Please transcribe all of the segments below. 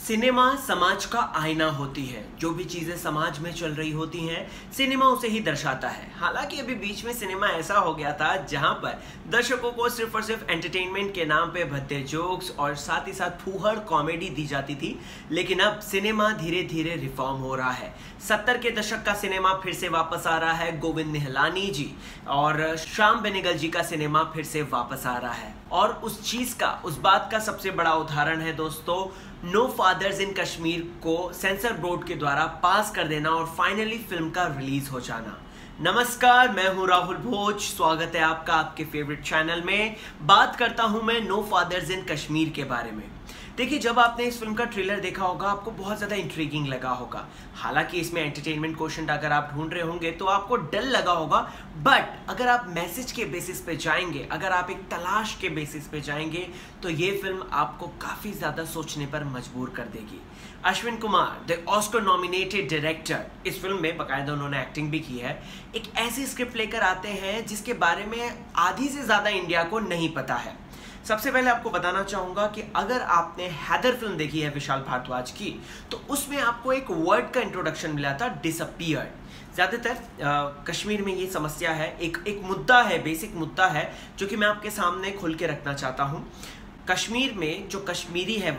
Cinema समाज का आईना होती है। जो भी चीजें समाज में चल रही होती हैं, सिनेमा उसे ही दर्शाता है। हालांकि अभी बीच में सिनेमा ऐसा हो गया था जहां पर दर्शकों को सिर्फ और सिर्फ एंटरटेनमेंट के नाम पे भद्दे जोक्स और साथ ही साथ फूहड़ कॉमेडी दी जाती थी। लेकिन अब सिनेमा धीरे धीरे रिफॉर्म हो रहा है। 70 के दशक का सिनेमा फिर से वापस आ रहा है। गोविंद निहलानी जी और श्याम बेनेगल जी का सिनेमा फिर से वापस आ रहा है। और उस बात का सबसे बड़ा उदाहरण है दोस्तों, नो फादर्स इन कश्मीर को सेंसर बोर्ड के द्वारा पास कर देना और फाइनली फिल्म का रिलीज हो जाना। नमस्कार, मैं हूं राहुल भोज। स्वागत है आपका आपके फेवरेट चैनल में। बात करता हूं मैं नो फादर्स इन कश्मीर के बारे में। देखिए, जब आपने इस फिल्म का ट्रेलर देखा होगा आपको बहुत ज़्यादा इंट्रीगिंग लगा होगा। हालांकि इसमें एंटरटेनमेंट क्वोशंट अगर आप ढूंढ रहे होंगे तो आपको डर लगा होगा, बट अगर आप मैसेज के बेसिस पे जाएंगे, अगर आप एक तलाश के बेसिस पे जाएंगे तो ये फिल्म आपको काफ़ी ज़्यादा सोचने पर मजबूर कर देगी। Ashwin Kumar, the Oscar nominated director, इस फिल्म में बाकायदा उन्होंने एक्टिंग भी की है। एक ऐसी स्क्रिप्ट लेकर आते हैं जिसके बारे में आधी से ज़्यादा इंडिया को नहीं पता है। सबसे पहले आपको बताना चाहूंगा कि अगर आपने हैदर फिल्म देखी है विशाल भारद्वाज की, तो उसमें आपको एक वर्ड का इंट्रोडक्शन मिला था, डिसअपीयर्ड। ज़्यादातर कश्मीर में ये समस्या है, एक मुद्दा है, बेसिक मुद्दा है जो कि मैं आपके सामने खुल के रखना चाहता हूँ। कश्मीर में जो कश्मीरी है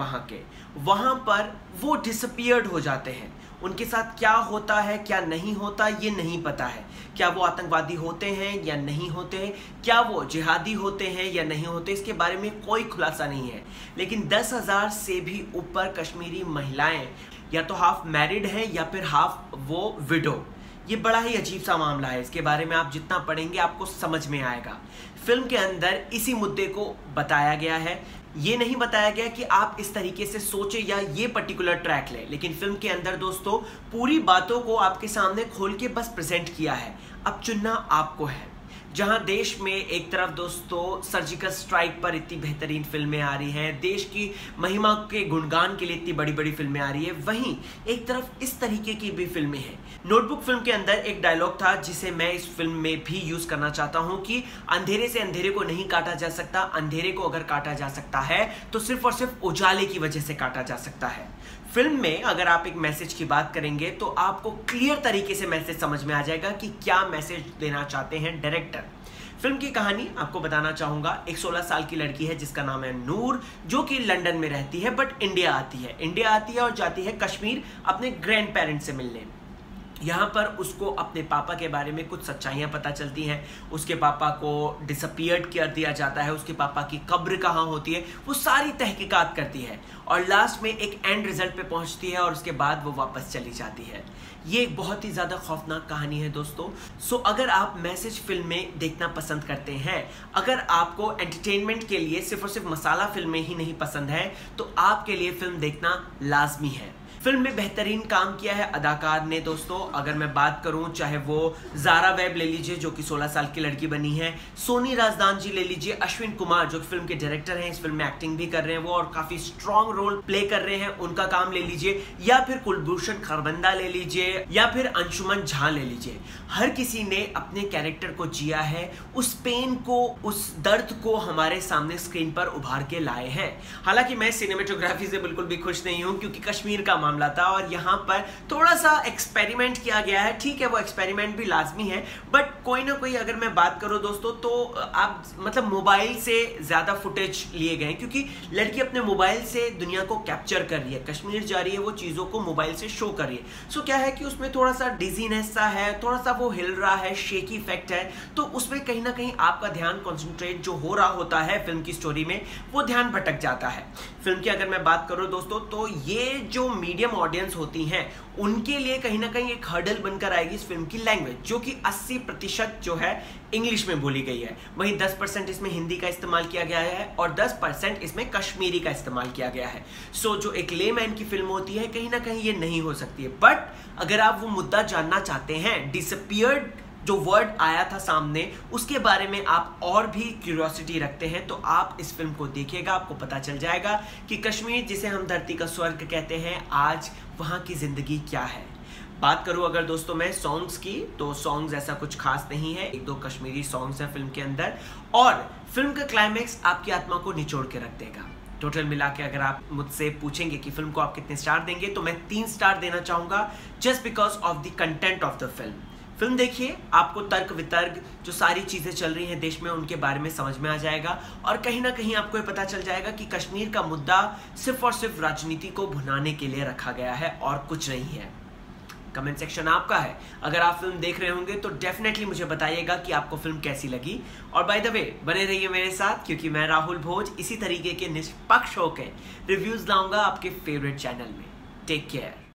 वहाँ पर वो डिसअपीयर्ड हो जाते हैं। उनके साथ क्या होता है क्या नहीं होता ये नहीं पता है। क्या वो आतंकवादी होते हैं या नहीं होते हैं, क्या वो जिहादी होते हैं या नहीं होते, इसके बारे में कोई खुलासा नहीं है। लेकिन 10,000 से भी ऊपर कश्मीरी महिलाएं या तो हाफ मैरिड हैं या फिर हाफ वो विडो। ये बड़ा ही अजीब सा मामला है। इसके बारे में आप जितना पढ़ेंगे आपको समझ में आएगा। फिल्म के अंदर इसी मुद्दे को बताया गया है। ये नहीं बताया गया कि आप इस तरीके से सोचें या ये पर्टिकुलर ट्रैक लें, लेकिन फिल्म के अंदर दोस्तों पूरी बातों को आपके सामने खोल के बस प्रेजेंट किया है। अब चुनना आपको है। जहां देश में एक तरफ दोस्तों सर्जिकल स्ट्राइक पर इतनी बेहतरीन फिल्में आ रही हैं, देश की महिमा के गुणगान के लिए इतनी बड़ी बड़ी फिल्में आ रही है, वहीं एक तरफ इस तरीके की भी फिल्में हैं। नोटबुक फिल्म के अंदर एक डायलॉग था जिसे मैं इस फिल्म में भी यूज करना चाहता हूं कि अंधेरे से अंधेरे को नहीं काटा जा सकता, अंधेरे को अगर काटा जा सकता है तो सिर्फ और सिर्फ उजाले की वजह से काटा जा सकता है। फिल्म में अगर आप एक मैसेज की बात करेंगे तो आपको क्लियर तरीके से मैसेज समझ में आ जाएगा कि क्या मैसेज देना चाहते हैं डायरेक्टर। फिल्म की कहानी आपको बताना चाहूंगा। एक 16 साल की लड़की है जिसका नाम है नूर, जो कि लंदन में रहती है बट इंडिया आती है और जाती है कश्मीर अपने ग्रैंड पेरेंट्स से मिलने। यहाँ पर उसको अपने पापा के बारे में कुछ सच्चाइयाँ पता चलती हैं। उसके पापा को डिसअपीयर्ड कर दिया जाता है, उसके पापा की कब्र कहाँ होती है, वो सारी तहकीकात करती है और लास्ट में एक एंड रिजल्ट पे पहुँचती है और उसके बाद वो वापस चली जाती है। ये एक बहुत ही ज़्यादा खौफनाक कहानी है दोस्तों। सो अगर आप मैसेज फिल्म में देखना पसंद करते हैं, अगर आपको एंटरटेनमेंट के लिए सिर्फ और सिर्फ मसाला फिल्में ही नहीं पसंद है, तो आपके लिए फिल्म देखना लाजमी है। फिल्म में बेहतरीन काम किया है अदाकार ने दोस्तों। अगर मैं बात करूं, चाहे वो ज़ारा वेब ले लीजिए जो कि 16 साल की लड़की बनी है, सोनी राजदान जी ले लीजिए, अश्विन कुमार जो फिल्म के डायरेक्टर हैं, इस फिल्म में एक्टिंग भी कर रहे हैं वो और काफ़ी स्ट्रॉन्ग रोल प्ले कर रहे हैं, उनका काम ले लीजिए, या फिर कुलभूषण खरबंदा ले लीजिए, या फिर अंशुमन झा ले लीजिए। हर किसी ने अपने कैरेक्टर को जिया है, उस पेन को, उस दर्द को हमारे सामने स्क्रीन पर उभार के लाए हैं। हालांकि मैं सिनेमेटोग्राफी से बिल्कुल भी खुश नहीं हूँ क्योंकि कश्मीर का मामला था और यहाँ पर थोड़ा सा एक्सपेरिमेंट किया गया है। ठीक है, वो एक्सपेरिमेंट भी लाजमी है, बट कोई ना कोई अगर मैं बात करूँ दोस्तों तो आप मतलब मोबाइल से ज़्यादा फुटेज लिए गए क्योंकि लड़की अपने मोबाइल से दुनिया को कैप्चर कर रही है, कश्मीर जा रही है, वो चीज़ों को मोबाइल से शो कर रही है। सो क्या है कि उसमें थोड़ा सा डिजीनेस सा है, थोड़ा सा वो हिल रहा है, शेकी इफेक्ट है, तो उसमें कहीं ना कहीं आपका ध्यान कॉन्सेंट्रेट जो हो रहा होता है फिल्म की स्टोरी में, वो ध्यान भटक जाता है। फिल्म की अगर मैं बात करूँ दोस्तों तो ये जो मीडियम ऑडियंस होती हैं उनके लिए कहीं ना कहीं एक हर्डल बनकर आएगी इस फिल्म की लैंग्वेज, जो कि 80% जो है इंग्लिश में बोली गई है। वहीं 10% इसमें हिंदी का इस्तेमाल किया गया है और 10% इसमें कश्मीरी का इस्तेमाल किया गया है। सो जो एक लेमैन की फिल्म होती है कहीं ना कहीं ये नहीं हो सकती है। बट अगर आप वो मुद्दा जानना चाहते हैं, डिसअपीयर्ड जो वर्ड आया था सामने, उसके बारे में आप और भी क्यूरियोसिटी रखते हैं तो आप इस फिल्म को देखिएगा, आपको पता चल जाएगा कि कश्मीर जिसे हम धरती का स्वर्ग कहते हैं, आज वहाँ की जिंदगी क्या है। बात करूँ अगर दोस्तों मैं सॉन्ग्स की, तो सॉन्ग्स ऐसा कुछ खास नहीं है। 1-2 कश्मीरी सॉन्ग्स हैं फिल्म के अंदर और फिल्म का क्लाइमैक्स आपकी आत्मा को निचोड़ के रख देगा। टोटल मिला के अगर आप मुझसे पूछेंगे कि फिल्म को आप कितने स्टार देंगे तो मैं 3 स्टार देना चाहूँगा, just because of the content of the film. Film देखिए, आपको तर्क वितर्क जो सारी चीज़ें चल रही हैं देश में उनके बारे में समझ में आ जाएगा और कहीं ना कहीं आपको ये पता चल जाएगा कि कश्मीर का मुद्दा सिर्फ और सिर्फ राजनीति को भुनाने के लिए रखा गया है और कुछ नहीं है। कमेंट सेक्शन आपका है, अगर आप फिल्म देख रहे होंगे तो डेफिनेटली मुझे बताइएगा कि आपको फिल्म कैसी लगी। और बाय द वे बने रहिए मेरे साथ, क्योंकि मैं राहुल भोज इसी तरीके के निष्पक्ष होकर रिव्यूज लाऊंगा आपके फेवरेट चैनल में। Take care.